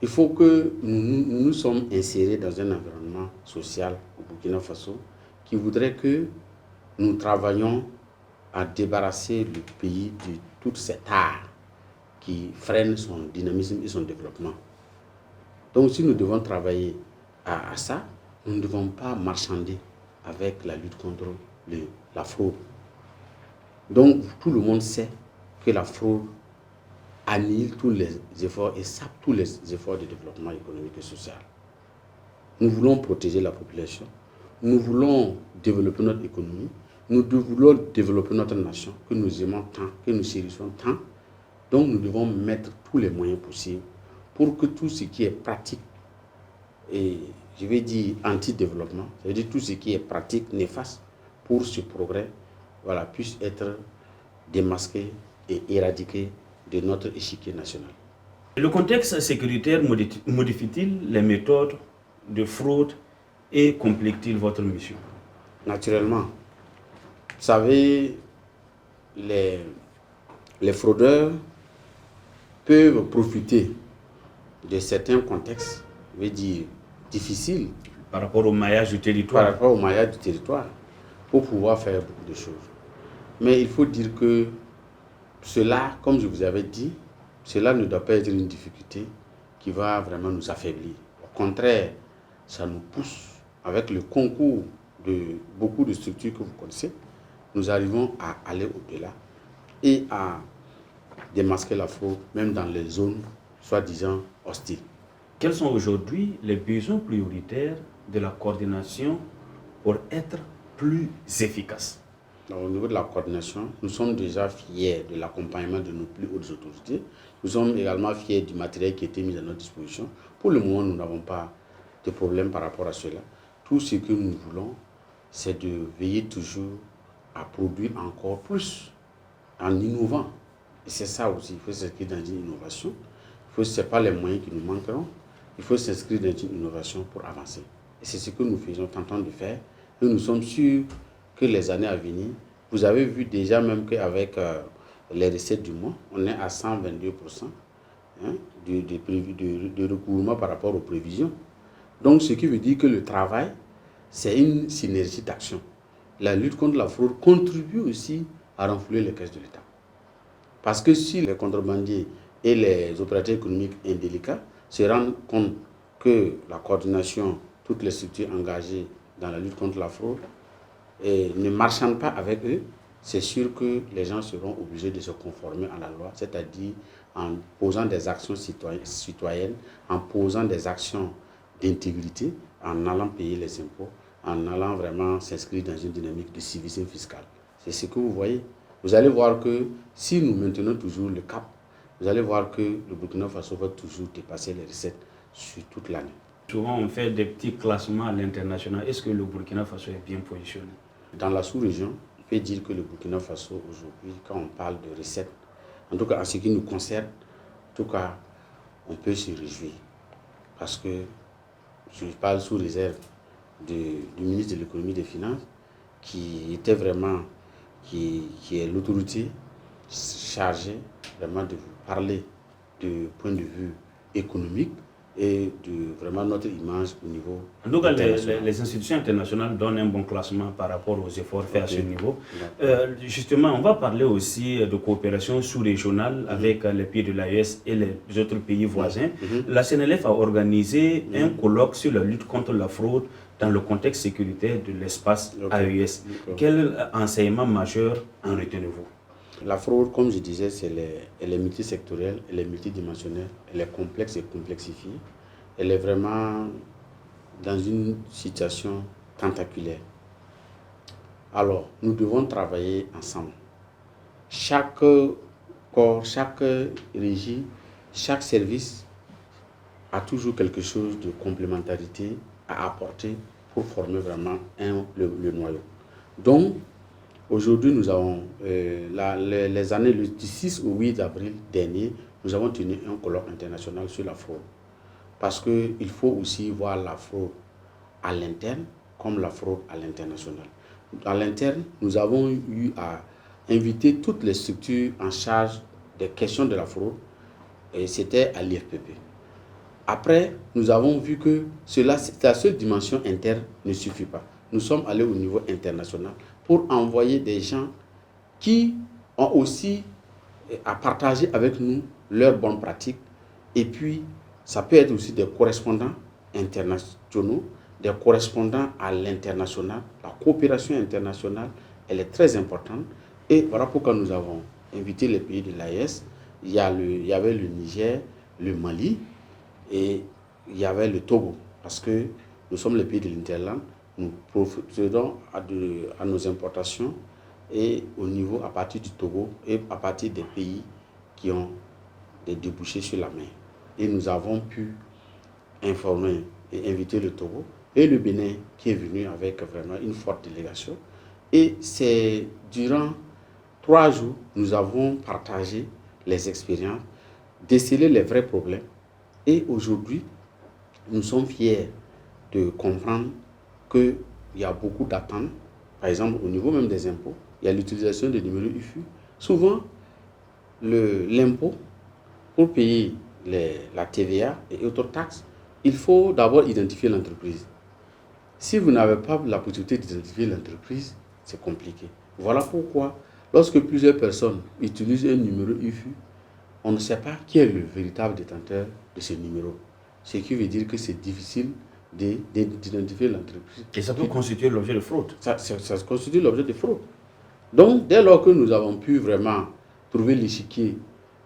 il faut que nous sommes insérés dans un environnement social au Burkina Faso qui voudrait que nous travaillions à débarrasser le pays de tout cet art qui freine son dynamisme et son développement. Donc si nous devons travailler à ça, nous ne devons pas marchander avec la lutte contre la fraude. Donc, tout le monde sait que la fraude annihile tous les efforts et sape tous les efforts de développement économique et social. Nous voulons protéger la population, nous voulons développer notre économie, nous voulons développer notre nation, que nous aimons tant, que nous chérissons tant. Donc, nous devons mettre tous les moyens possibles pour que tout ce qui est pratique, et je vais dire anti-développement, c'est-à-dire tout ce qui est pratique néfaste pour ce progrès, voilà, puisse être démasqué et éradiqué de notre échiquier national. Le contexte sécuritaire modifie-t-il les méthodes de fraude et complique-t-il votre mission? Naturellement. Vous savez, les fraudeurs peuvent profiter de certains contextes, je veux dire, difficiles. Par rapport au maillage du territoire. Par rapport au maillage du territoire, pour pouvoir faire beaucoup de choses. Mais il faut dire que cela, comme je vous avais dit, cela ne doit pas être une difficulté qui va vraiment nous affaiblir. Au contraire, ça nous pousse, avec le concours de beaucoup de structures que vous connaissez, nous arrivons à aller au-delà et à démasquer la fraude, même dans les zones soi-disant hostiles. Quels sont aujourd'hui les besoins prioritaires de la coordination pour être plus efficace? Donc, au niveau de la coordination, nous sommes déjà fiers de l'accompagnement de nos plus hautes autorités. Nous sommes également fiers du matériel qui a été mis à notre disposition. Pour le moment, nous n'avons pas de problème par rapport à cela. Tout ce que nous voulons, c'est de veiller toujours à produire encore plus en innovant. Et c'est ça aussi, il faut s'inscrire dans une innovation. Ce n'est pas les moyens qui nous manqueront, il faut s'inscrire dans une innovation pour avancer. Et c'est ce que nous faisons, tentons de faire. Et nous sommes sûrs que les années à venir, vous avez vu déjà même qu'avec les recettes du mois, on est à 122% hein, de recouvrement par rapport aux prévisions. Donc, ce qui veut dire que le travail, c'est une synergie d'action. La lutte contre la fraude contribue aussi à renflouer les caisses de l'État. Parce que si les contrebandiers et les opérateurs économiques indélicats se rendent compte que la coordination, toutes les structures engagées dans la lutte contre la fraude ne marchandent pas avec eux, c'est sûr que les gens seront obligés de se conformer à la loi, c'est-à-dire en posant des actions citoyennes, en posant des actions d'intégrité, en allant payer les impôts, en allant vraiment s'inscrire dans une dynamique de civisme fiscal. C'est ce que vous voyez. Vous allez voir que si nous maintenons toujours le cap, vous allez voir que le Burkina Faso va toujours dépasser les recettes sur toute l'année. Souvent, on fait des petits classements à l'international. Est-ce que le Burkina Faso est bien positionné? Dans la sous-région, on peut dire que le Burkina Faso, aujourd'hui, quand on parle de recettes, en tout cas en ce qui nous concerne, en tout cas, on peut se réjouir. Parce que je parle sous réserve du ministre de l'économie et des finances, qui était vraiment, qui est l'autorité chargée vraiment de vous parler du point de vue économique et de vraiment notre image au niveau donc les institutions internationales donnent un bon classement par rapport aux efforts faits à ce niveau. Justement, on va parler aussi de coopération sous-régionale avec les pays de l'AES et les autres pays voisins. La CNLF a organisé un colloque sur la lutte contre la fraude dans le contexte sécuritaire de l'espace AES. Quel enseignement majeur en retenez-vous? La fraude, comme je disais, elle est multisectorielle, elle est multidimensionnelle, elle est complexe et complexifiée. Elle est vraiment dans une situation tentaculaire. Alors, nous devons travailler ensemble. Chaque corps, chaque régie, chaque service a toujours quelque chose de complémentarité à apporter pour former vraiment le noyau. Donc, aujourd'hui, nous avons, les années du 6 au 8 avril dernier, nous avons tenu un colloque international sur la fraude. Parce qu'il faut aussi voir la fraude à l'interne comme la fraude à l'international. À l'interne, nous avons eu à inviter toutes les structures en charge des questions de la fraude, et c'était à l'IFPP. Après, nous avons vu que la seule dimension interne ne suffit pas. Nous sommes allés au niveau international pour envoyer des gens qui ont aussi à partager avec nous leurs bonnes pratiques. Et puis, ça peut être aussi des correspondants internationaux, des correspondants à l'international. La coopération internationale, elle est très importante. Et voilà pourquoi nous avons invité les pays de l'AES. Il y avait le Niger, le Mali et il y avait le Togo. Parce que nous sommes les pays de l'Interland. Nous procédons à nos importations et au niveau à partir du Togo et à partir des pays qui ont des débouchés sur la mer. Et nous avons pu informer et inviter le Togo et le Bénin qui est venu avec vraiment une forte délégation. Et c'est durant 3 jours, nous avons partagé les expériences, décelé les vrais problèmes. Et aujourd'hui, nous sommes fiers de comprendre qu'il y a beaucoup d'attentes. Par exemple, au niveau même des impôts, il y a l'utilisation des numéros IFU. Souvent, l'impôt, pour payer la TVA et autres taxes, il faut d'abord identifier l'entreprise. Si vous n'avez pas la possibilité d'identifier l'entreprise, c'est compliqué. Voilà pourquoi, lorsque plusieurs personnes utilisent un numéro IFU, on ne sait pas qui est le véritable détenteur de ce numéro. Ce qui veut dire que c'est difficile d'identifier l'entreprise. Et ça peut constituer l'objet de fraude. Ça constitue l'objet de fraude. Donc, dès lors que nous avons pu vraiment trouver l'échiquier,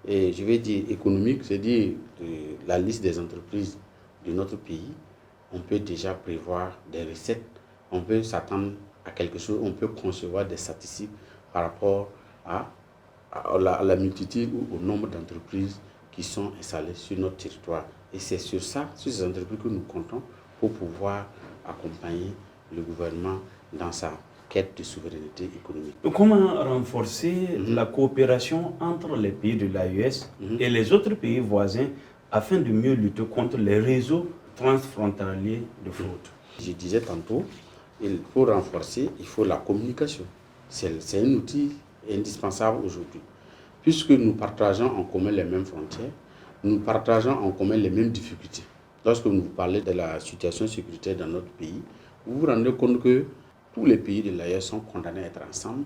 et je vais dire économique, c'est-à-dire la liste des entreprises de notre pays, on peut déjà prévoir des recettes, on peut s'attendre à quelque chose, on peut concevoir des statistiques par rapport à la multitude ou au nombre d'entreprises qui sont installées sur notre territoire. Et c'est sur ces entreprises que nous comptons pour pouvoir accompagner le gouvernement dans sa quête de souveraineté économique. Comment renforcer la coopération entre les pays de l'AES et les autres pays voisins afin de mieux lutter contre les réseaux transfrontaliers de fraude? Je disais tantôt, il faut renforcer, il faut la communication. C'est un outil indispensable aujourd'hui. Puisque nous partageons en commun les mêmes frontières, nous partageons en commun les mêmes difficultés. Lorsque vous parlez de la situation sécuritaire dans notre pays, vous vous rendez compte que tous les pays de l'AES sont condamnés à être ensemble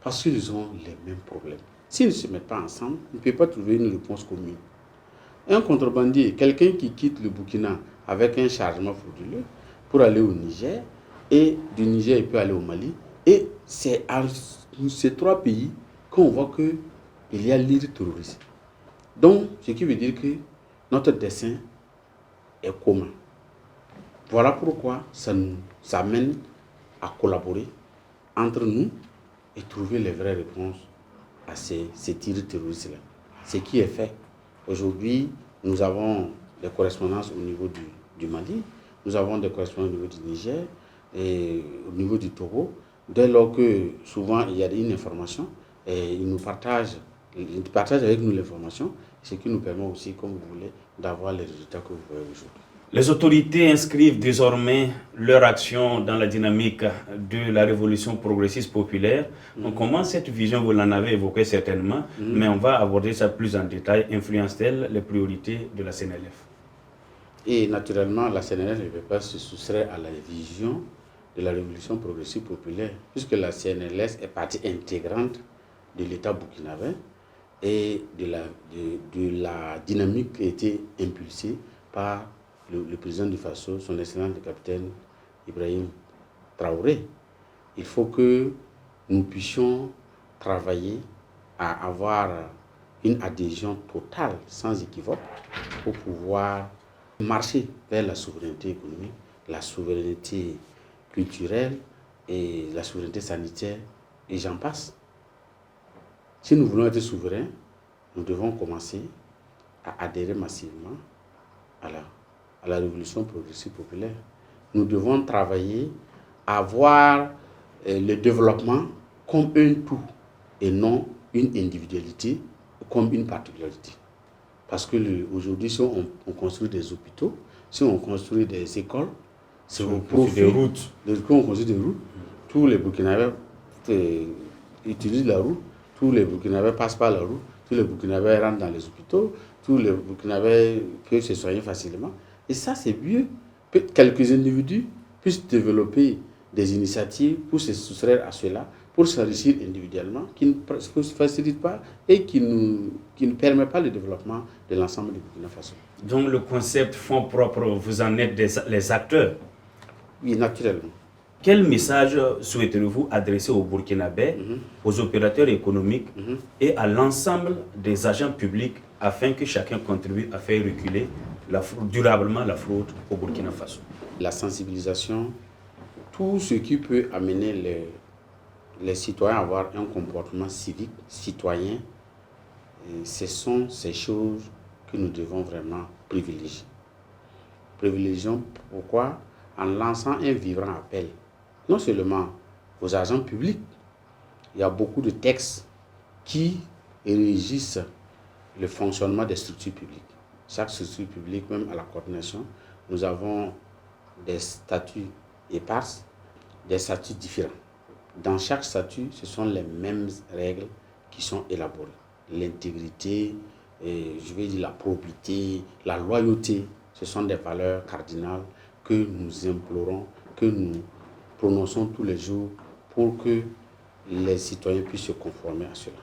parce qu'ils ont les mêmes problèmes. S'ils ne se mettent pas ensemble, ils ne peuvent pas trouver une réponse commune. Un contrebandier, quelqu'un qui quitte le Burkina avec un chargement frauduleux pour aller au Niger, et du Niger, il peut aller au Mali, et c'est à ces trois pays qu'on voit qu'il y a l'île terroriste. Donc, ce qui veut dire que notre dessein est commun. Voilà pourquoi ça nous amène à collaborer entre nous et trouver les vraies réponses à ces tirs terroristes-là. Ce qui est fait. Aujourd'hui, nous avons des correspondances au niveau du Mali, nous avons des correspondances au niveau du Niger et au niveau du Togo. Dès lors que souvent il y a une information, et ils partagent avec nous l'information, ce qui nous permet aussi, comme vous voulez, d'avoir les résultats que vous voyez aujourd'hui. Les autorités inscrivent désormais leur action dans la dynamique de la révolution progressiste populaire. Donc, comment cette vision, vous l'en avez évoqué certainement, mais on va aborder ça plus en détail. Influence-t-elle les priorités de la CNLF? Et naturellement, la CNLF ne peut pas se soustraire à la vision de la révolution progressiste populaire, puisque la CNLF est partie intégrante de l'État burkinabé et de la dynamique qui a été impulsée par le président du Faso, son excellence le capitaine Ibrahim Traoré. Il faut que nous puissions travailler à avoir une adhésion totale, sans équivoque, pour pouvoir marcher vers la souveraineté économique, la souveraineté culturelle et la souveraineté sanitaire, et j'en passe. Si nous voulons être souverains, nous devons commencer à adhérer massivement à la révolution progressive populaire. Nous devons travailler à voir le développement comme un tout et non une individualité comme une particularité. Parce qu'aujourd'hui, si on construit des hôpitaux, si on construit des écoles, c'est au profit des routes. Quand on construit des routes, tous les Burkinabés utilisent la route, tous les Burkinabés passent par la route, tous les Burkinabés rentrent dans les hôpitaux, tous les Burkinabés peuvent se soigner facilement. Et ça, c'est mieux que quelques individus puissent développer des initiatives pour se soustraire à cela, pour s'enrichir individuellement, qui ne facilite pas et qui ne permet pas le développement de l'ensemble du Burkina Faso. Donc le concept fonds propres, vous en êtes les acteurs? Oui, naturellement. Quel message souhaiterez-vous adresser aux Burkinabés, aux opérateurs économiques et à l'ensemble des agents publics afin que chacun contribue à faire reculer durablement la fraude au Burkina Faso? La sensibilisation, tout ce qui peut amener les citoyens à avoir un comportement civique, citoyen, ce sont ces choses que nous devons vraiment privilégier. Privilégions pourquoi? En lançant un vibrant appel, non seulement aux agents publics, il y a beaucoup de textes qui régissent le fonctionnement des structures publiques. Chaque structure publique, même à la coordination, nous avons des statuts épars, des statuts différents. Dans chaque statut, ce sont les mêmes règles qui sont élaborées. L'intégrité, je vais dire la probité, la loyauté, ce sont des valeurs cardinales que nous implorons, que nous prononçons tous les jours pour que les citoyens puissent se conformer à cela.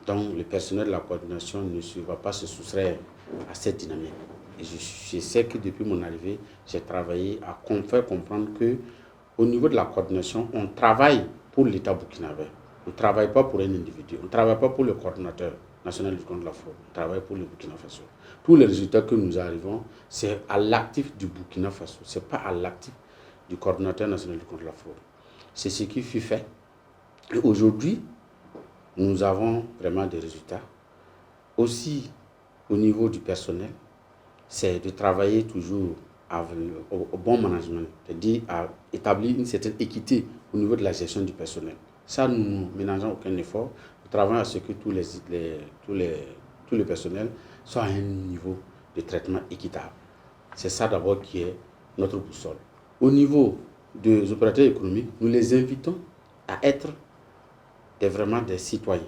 Donc, le personnel de la coordination ne va pas se soustraire à cette dynamique. Et je sais que depuis mon arrivée, j'ai travaillé à faire comprendre qu'au niveau de la coordination, on travaille pour l'État burkinabé. On ne travaille pas pour un individu. On ne travaille pas pour le coordinateur national du contre la fraude. On travaille pour le Burkina Faso. Tous les résultats que nous arrivons, c'est à l'actif du Burkina Faso. Ce n'est pas à l'actif du coordinateur national du contre la fraude. C'est ce qui fut fait. Et aujourd'hui, nous avons vraiment des résultats. Aussi, au niveau du personnel, c'est de travailler toujours au bon management, c'est-à-dire à établir une certaine équité au niveau de la gestion du personnel. Ça, nous ne ménageons aucun effort. Nous travaillons à ce que tous les personnels soient à un niveau de traitement équitable. C'est ça d'abord qui est notre boussole. Au niveau des opérateurs économiques, nous les invitons à être vraiment des citoyens,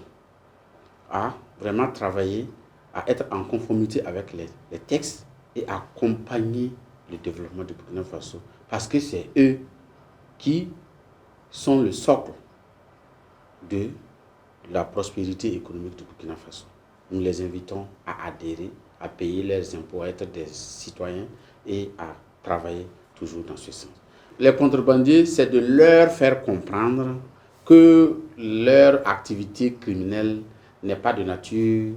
à vraiment travailler, à être en conformité avec les textes et à accompagner le développement du Burkina Faso. Parce que c'est eux qui sont le socle de la prospérité économique du Burkina Faso. Nous les invitons à adhérer, à payer leurs impôts, à être des citoyens et à travailler toujours dans ce sens. Les contrebandiers, c'est de leur faire comprendre que leur activité criminelle n'est pas de nature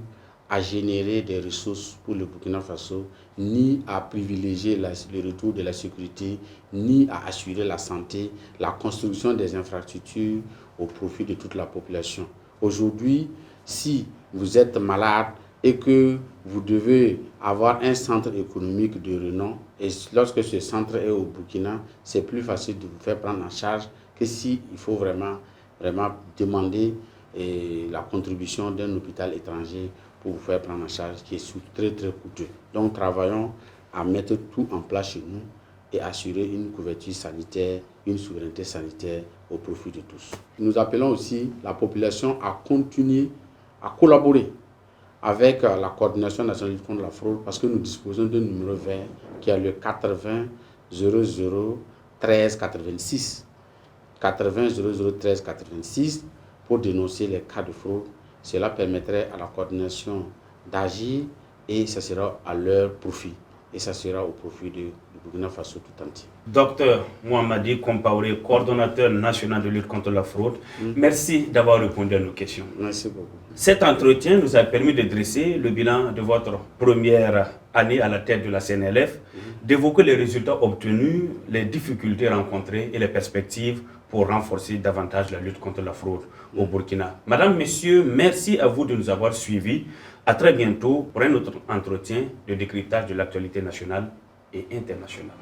à générer des ressources pour le Burkina Faso, ni à privilégier le retour de la sécurité, ni à assurer la santé, la construction des infrastructures au profit de toute la population. Aujourd'hui, si vous êtes malade et que vous devez avoir un centre économique de renom, et lorsque ce centre est au Burkina, c'est plus facile de vous faire prendre en charge que s'il faut vraiment demander la contribution d'un hôpital étranger pour vous faire prendre en charge, qui est très très coûteux. Donc travaillons à mettre tout en place chez nous et assurer une couverture sanitaire, une souveraineté sanitaire au profit de tous. Nous appelons aussi la population à continuer à collaborer avec la Coordination nationale contre la fraude, parce que nous disposons d'un numéro vert qui est le 80 00 13 86. 80 00 13 86 pour dénoncer les cas de fraude. Cela permettrait à la coordination d'agir et ça sera à leur profit. Et ça sera au profit du Burkina Faso tout entier. Docteur Mohamadi Kompaoré, coordonnateur national de lutte contre la fraude, merci d'avoir répondu à nos questions. Merci beaucoup. Cet entretien nous a permis de dresser le bilan de votre première année à la tête de la CNLF, d'évoquer les résultats obtenus, les difficultés rencontrées et les perspectives pour renforcer davantage la lutte contre la fraude au Burkina. Madame, Messieurs, merci à vous de nous avoir suivis. À très bientôt pour un autre entretien de décryptage de l'actualité nationale et internationale.